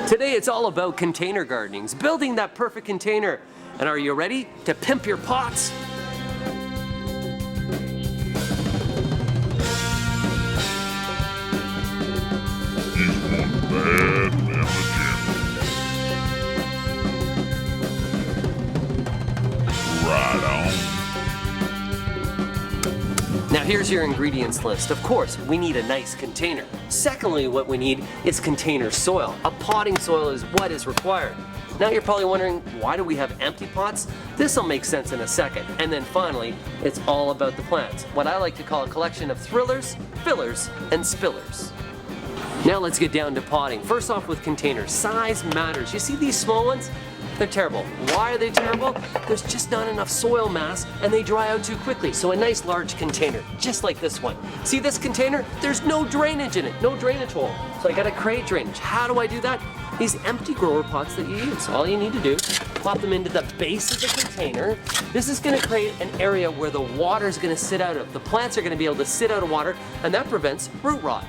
Today it's all about container gardening, building that perfect container. And are you ready to pimp your pots? He's one bad man in the gym. Right on. Now here's your ingredients list. Of course, we need a nice container. Secondly, what we need is container soil. A potting soil is what is required. Now you're probably wondering, why do we have empty pots? This'll make sense in a second. And then finally, it's all about the plants. What I like to call a collection of thrillers, fillers, and spillers. Now let's get down to potting. First off with containers, size matters. You see these small ones? They're terrible. Why are they terrible? There's just not enough soil mass and they dry out too quickly. So a nice large container, just like this one. See this container? There's no drainage in it, no drainage hole. So I gotta create drainage. How do I do that? These empty grower pots that you use. All you need to do, plop them into the base of the container. This is gonna create an area where the water is gonna sit out of. The plants are gonna be able to sit out of water, and that prevents root rot.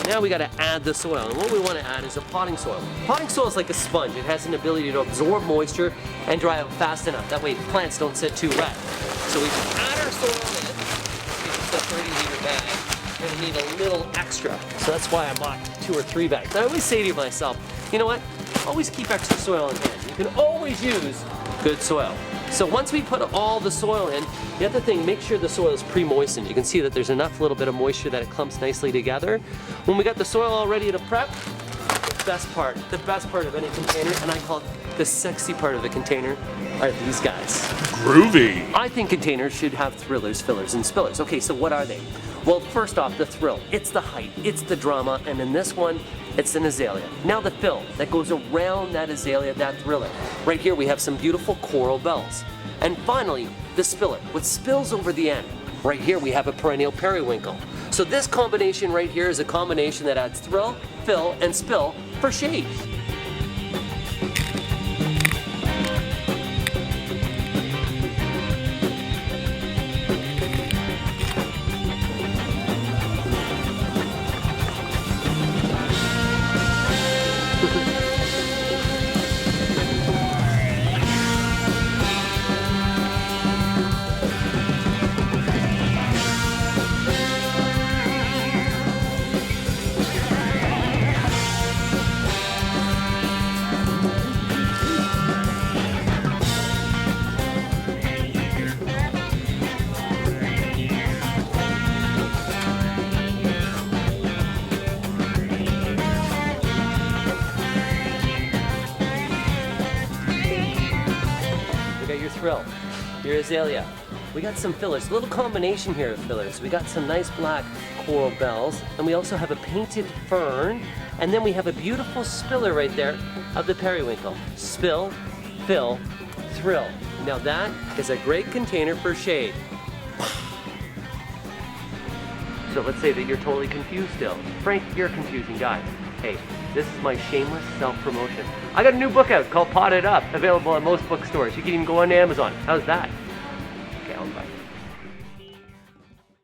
Now we gotta add the soil, and what we wanna add is a potting soil. Potting soil is like a sponge. It has an ability to absorb moisture and dry out fast enough. That way plants don't sit too wet. So we add our soil in. It's a 30-liter bag. We're gonna need a little extra. So that's why I bought 2 or 3 bags. I always say to myself, you know what? Always keep extra soil in hand. You can always use good soil. So once we put all the soil in, the other thing, make sure the soil is pre-moistened. You can see that there's enough little bit of moisture that it clumps nicely together. When we got the soil all ready to prep, the best part of any container, and I call it the sexy part of the container, are these guys. Groovy. I think containers should have thrillers, fillers, and spillers. Okay, so what are they? Well, first off, the thrill. It's the height, it's the drama, and in this one, it's an azalea. Now the fill that goes around that azalea, that thriller. Right here we have some beautiful coral bells. And finally, the spiller, what spills over the end. Right here we have a perennial periwinkle. So this combination right here is a combination that adds thrill, fill, and spill for shade. Thrill, your azalea. We got some fillers, a little combination here of fillers. We got some nice black coral bells, and we also have a painted fern, and then we have a beautiful spiller right there of the periwinkle. Spill, fill, thrill. Now that is a great container for shade. So let's say that you're totally confused still. Frank, you're a confusing guy. Hey, this is my shameless self-promotion. I got a new book out called Potted Up, available at most bookstores. You can even go on Amazon. How's that?